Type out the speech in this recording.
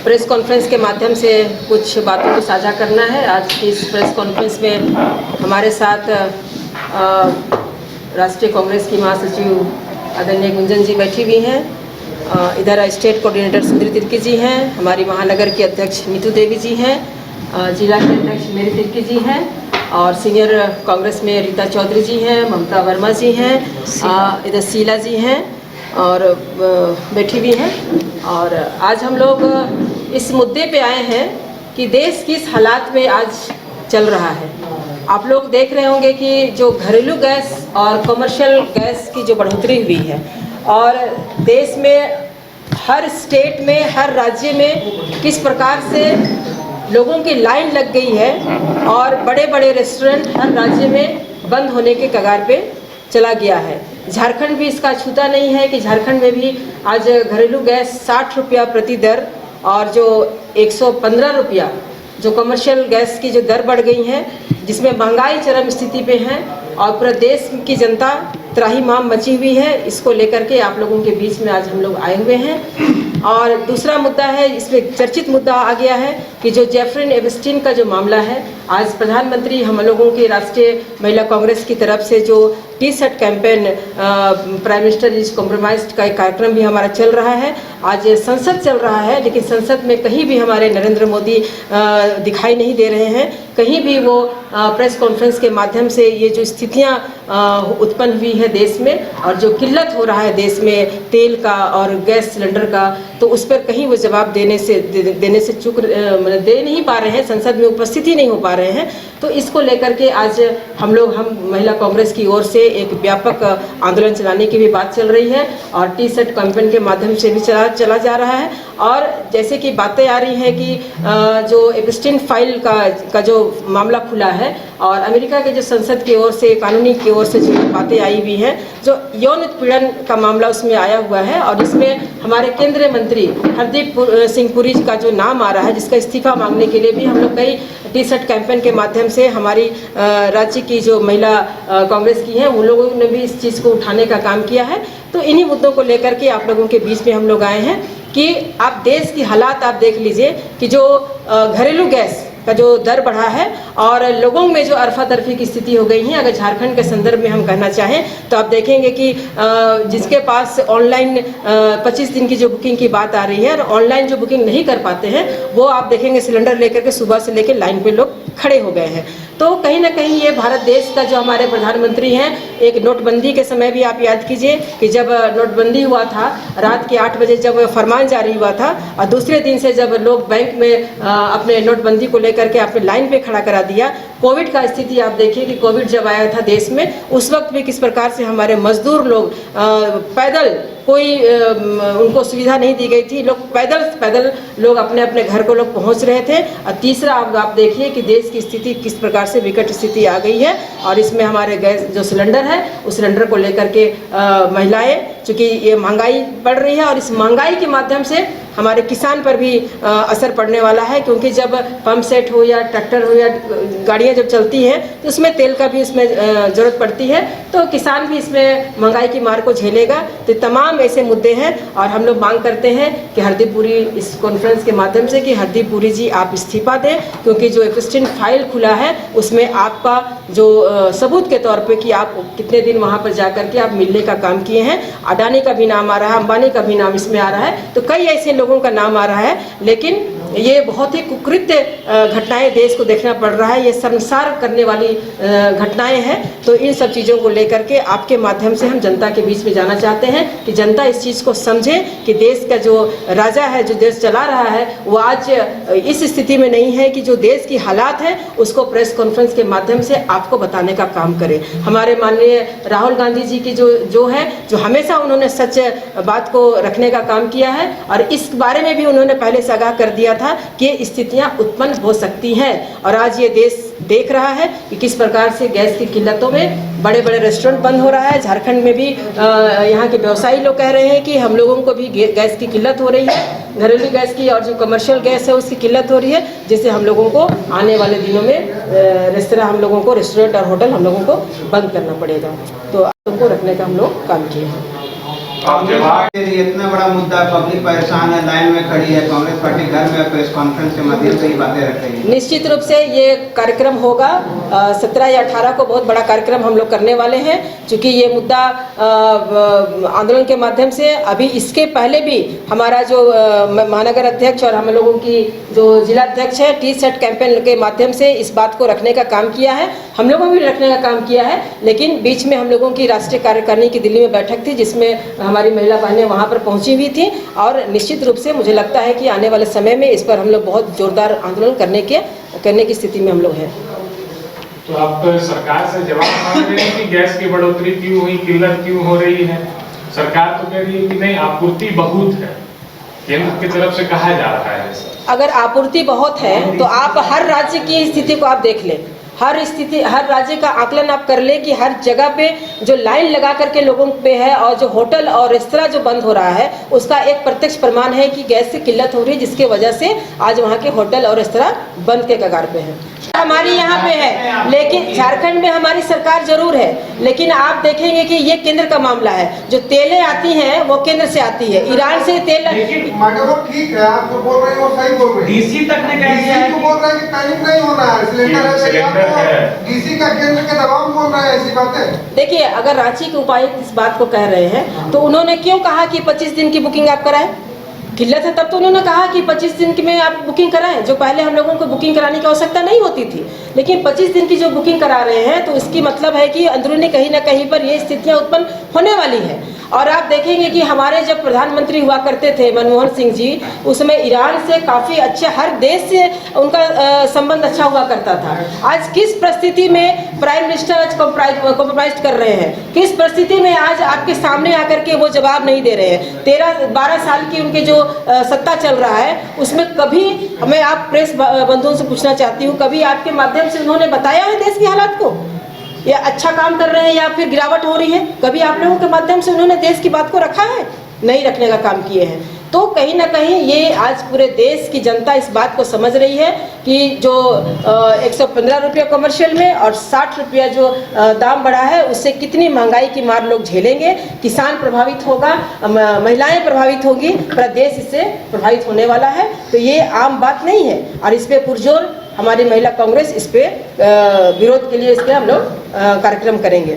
Press conference के माध्यम से कुछ बातों को साझा करना है। आज की इस प्रेस कॉन्फ्रेंस में हमारे साथ राष्ट्रीय कांग्रेस की महासचिव आदरणीय गुंजन जी बैठी हुई हैं। इधर स्टेट कोऑर्डिनेटर सुंदरी तिर्की जी हैं, हमारी महानगर की अध्यक्ष नीतू देवी जी हैं, जिला के अध्यक्ष मेरी तिर्की जी हैं और सीनियर कांग्रेस में रीता चौधरी जी हैं, ममता वर्मा जी हैं, इधर शीला जी हैं और बैठी हुई हैं। और आज हम लोग इस मुद्दे पे आए हैं कि देश किस हालात में आज चल रहा है। आप लोग देख रहे होंगे कि जो घरेलू गैस और कमर्शियल गैस की जो बढ़ोतरी हुई है और देश में हर स्टेट में, हर राज्य में किस प्रकार से लोगों की लाइन लग गई है और बड़े बड़े रेस्टोरेंट हर राज्य में बंद होने के कगार पे चला गया है। झारखंड भी इसका छूता नहीं है कि झारखंड में भी आज घरेलू गैस 60 रुपया प्रति दर और जो 115 रुपया जो कमर्शियल गैस की जो दर बढ़ गई है, जिसमें महंगाई चरम स्थिति पे है और पूरा देश की जनता त्राहिमाम मची हुई है। इसको लेकर के आप लोगों के बीच में आज हम लोग आए हुए हैं। और दूसरा मुद्दा है, इसमें चर्चित मुद्दा आ गया है कि जो जेफरी एपस्टीन का जो मामला है, आज प्रधानमंत्री हम लोगों की राष्ट्रीय महिला कांग्रेस की तरफ से जो T shirt campaign prime minister is compromised का एक कार्यक्रम भी हमारा चल रहा है। आज संसद चल रहा है, लेकिन संसद में कहीं भी हमारे नरेंद्र मोदी दिखाई नहीं दे रहे हैं। कहीं भी वो प्रेस कॉन्फ्रेंस के माध्यम से ये जो स्थितियाँ उत्पन्न हुई है देश में और जो किल्लत हो रहा है देश में तेल का और गैस सिलेंडर का, तो उस पर कहीं वो जवाब देने से चूक दे नहीं पा रहे हैं, संसद में उपस्थित ही नहीं हो पा रहे हैं। तो इसको लेकर के आज हम महिला कांग्रेस की ओर से एक व्यापक आंदोलन चलाने की भी बात चल रही है और टी शर्ट कैंपेन के माध्यम से भी चला जा रहा है। और जैसे कि बातें आ रही हैं कि जो एपस्टीन फाइल का जो मामला खुला है और अमेरिका के जो संसद की ओर से, कानूनी की ओर से जो बातें आई हुई हैं, जो यौन उत्पीड़न का मामला उसमें आया हुआ है और इसमें हमारे केंद्रीय मंत्री हरदीप सिंह पुरी का जो नाम आ रहा है, जिसका इस्तीफा मांगने के लिए भी हम लोग कई टी शर्ट कैंपेन के माध्यम से हमारी राज्य की जो महिला कांग्रेस की हैं उन लोगों ने भी इस चीज़ को उठाने का काम किया है। तो इन्हीं मुद्दों को लेकर के आप लोगों के बीच में हम लोग आए हैं कि आप देश की हालात आप देख लीजिए कि जो घरेलू गैस का जो दर बढ़ा है और लोगों में जो अरफा तरफी की स्थिति हो गई है। अगर झारखंड के संदर्भ में हम कहना चाहें तो आप देखेंगे कि जिसके पास ऑनलाइन 25 दिन की जो बुकिंग की बात आ रही है और ऑनलाइन जो बुकिंग नहीं कर पाते हैं, वो आप देखेंगे सिलेंडर लेकर के सुबह से लेकर लाइन पे लोग खड़े हो गए हैं। तो कहीं ना कहीं ये भारत देश का जो हमारे प्रधानमंत्री हैं, एक नोटबंदी के समय भी आप याद कीजिए कि जब नोटबंदी हुआ था, रात के 8 बजे जब फरमान जारी हुआ था और दूसरे दिन से जब लोग बैंक में अपने नोटबंदी को लेकर के आपने लाइन पे खड़ा करा दिया। कोविड का स्थिति आप देखिए कि कोविड जब आया था देश में, उस वक्त भी किस प्रकार से हमारे मजदूर लोग पैदल, कोई उनको सुविधा नहीं दी गई थी, लोग पैदल लोग अपने अपने घर को लोग पहुंच रहे थे। और तीसरा आप देखिए कि देश की स्थिति किस प्रकार से विकट स्थिति आ गई है और इसमें हमारे गैस जो सिलेंडर है, उस सिलेंडर को लेकर के महिलाएं, चूँकि ये महंगाई बढ़ रही है और इस महंगाई के माध्यम से हमारे किसान पर भी असर पड़ने वाला है, क्योंकि जब पंप सेट हो या ट्रैक्टर हो या गाड़ियाँ जब चलती हैं तो उसमें तेल का भी इसमें ज़रूरत पड़ती है, तो किसान भी इसमें महंगाई की मार को झेलेगा। तो तमाम ऐसे मुद्दे हैं और हम लोग मांग करते हैं कि हरदीप पुरी इस कॉन्फ्रेंस के माध्यम से कि हरदीप पुरी जी आप इस्तीफा दें, क्योंकि जो एपस्टीन फाइल खुला है उसमें आपका जो सबूत के तौर पे कि आप कितने दिन वहाँ पर जा कर के आप मिलने का काम किए हैं। अडानी का भी नाम आ रहा है, अंबानी का भी नाम इसमें आ रहा है, तो कई ऐसे लोगों का नाम आ रहा है। लेकिन ये बहुत ही कुकृत्य घटनाएं देश को देखना पड़ रहा है, ये शर्मसार करने वाली घटनाएं हैं। तो इन सब चीज़ों को लेकर के आपके माध्यम से हम जनता के बीच में जाना चाहते हैं कि जनता इस चीज़ को समझे कि देश का जो राजा है, जो देश चला रहा है, वो आज इस स्थिति में नहीं है कि जो देश की हालात है उसको प्रेस कॉन्फ्रेंस के माध्यम से आपको बताने का काम करे। हमारे माननीय राहुल गांधी जी की जो हमेशा उन्होंने सच बात को रखने का काम किया है और इस बारे में भी उन्होंने पहले से आगाह कर दिया था कि ये स्थितियां उत्पन्न हो सकती हैं। और आज ये देश देख रहा है कि किस प्रकार से गैस की किल्लतों में बड़े बड़े रेस्टोरेंट बंद हो रहा है। झारखंड में भी यहाँ के व्यवसायी लोग कह रहे हैं कि हम लोगों को भी गैस की किल्लत हो रही है, घरेलू गैस की और जो कमर्शियल गैस है उसकी किल्लत हो रही है, जिससे हम लोगों को आने वाले दिनों में रेस्टोरेंट और होटल हम लोगों को बंद करना पड़ेगा। तो उनको रखने का हम लोग काम किए हैं। आप जवाब इतना बड़ा मुद्दा, पब्लिक परेशान है, लाइन में खड़ी है, कांग्रेस पार्टी घर में प्रेस कॉन्फ्रेंस के माध्यम से ही बातें रख रही है। निश्चित रूप से ये कार्यक्रम होगा 17 या 18 को बहुत बड़ा कार्यक्रम हम लोग करने वाले हैं। चूँकि ये मुद्दा आंदोलन के माध्यम से, अभी इसके पहले भी हमारा जो महानगर अध्यक्ष और हम लोगों की जो जिला अध्यक्ष है टी शर्ट कैंपेन के माध्यम से इस बात को रखने का काम किया है, हम लोगों ने भी रखने का काम किया है। लेकिन बीच में हम लोगों की राष्ट्रीय कार्यकारिणी की दिल्ली में बैठक थी, जिसमें हमारी महिला बहनें वहाँ पर पहुँची हुई थी, और निश्चित रूप से मुझे लगता है कि आने वाले समय में इस पर हम लोग बहुत जोरदार आंदोलन करने की स्थिति में हम लोग हैं। तो आप सरकार से जवाब मांग रहे हैं कि गैस की बढ़ोतरी क्यों हुई, किल्लत क्यों हो रही है? सरकार तो कह रही है कि नहीं, आपूर्ति बहुत है, केंद्र की तरफ से कहा जा रहा है ऐसा। अगर आपूर्ति बहुत है तो आप हर राज्य की स्थिति को आप देख लें, हर राज्य का आकलन आप कर ले कि हर जगह पे जो लाइन लगा करके लोगों पे है, और जो होटल और रेस्तरां जो बंद हो रहा है, उसका एक प्रत्यक्ष प्रमाण है कि गैस की किल्लत हो रही है, जिसके वजह से आज वहाँ के होटल और रेस्तरां बंद के कगार पे हैं। हमारी यहाँ पे है, लेकिन झारखंड में हमारी सरकार जरूर है, लेकिन आप देखेंगे कि ये केंद्र का मामला है। जो तेलें आती हैं वो केंद्र से आती है, ईरान से तेल। मैडम ठीक है, आप जो बोल रहे हैं वो सही बोल रहे हैं। डीसी तक ने कह दिया है कि बोल रहे हैं कि टाइमिंग नहीं होना है, सिलेंडर है, डीसी का केंद्र के दबाव बोल रहे हैं ऐसी बातें। देखिए, अगर रांची के उपायुक्त इस बात को कह रहे हैं तो उन्होंने क्यों कहा कि 25 दिन की बुकिंग आप कराएं? किल्लत है तब तो उन्होंने कहा कि 25 दिन में आप बुकिंग कराएं, जो पहले हम लोगों को बुकिंग कराने की आवश्यकता नहीं होती थी। लेकिन 25 दिन की जो बुकिंग करा रहे हैं तो इसकी मतलब है कि अंदरूनी कहीं ना कहीं पर ये स्थितियां उत्पन्न होने वाली हैं। और आप देखेंगे कि हमारे जब प्रधानमंत्री हुआ करते थे मनमोहन सिंह जी, उसमें ईरान से काफ़ी अच्छे, हर देश से उनका संबंध अच्छा हुआ करता था। आज किस परिस्थिति में प्राइम मिनिस्टर आज कॉम्प्रोमाइज कर रहे हैं, किस परिस्थिति में आज आपके सामने आकर के वो जवाब नहीं दे रहे हैं। 13-12 साल की उनके जो सत्ता चल रहा है, उसमें कभी, मैं आप प्रेस बंधुओं से पूछना चाहती हूँ, कभी आपके माध्यम से उन्होंने बताया है देश की हालात को, या अच्छा काम कर रहे हैं या फिर गिरावट हो रही है? कभी आप लोगों के माध्यम से उन्होंने देश की बात को रखा है? नहीं रखने का काम किए हैं। तो कहीं ना कहीं ये आज पूरे देश की जनता इस बात को समझ रही है कि जो 115 रुपये कमर्शियल में और 60 रुपया जो दाम बढ़ा है, उससे कितनी महंगाई की मार लोग झेलेंगे। किसान प्रभावित होगा, महिलाएं प्रभावित होगी, पूरा देश इससे प्रभावित होने वाला है। तो ये आम बात नहीं है, और इस पर पुरजोर हमारी महिला कांग्रेस इस पे विरोध के लिए इस पे हम लोग कार्यक्रम करेंगे।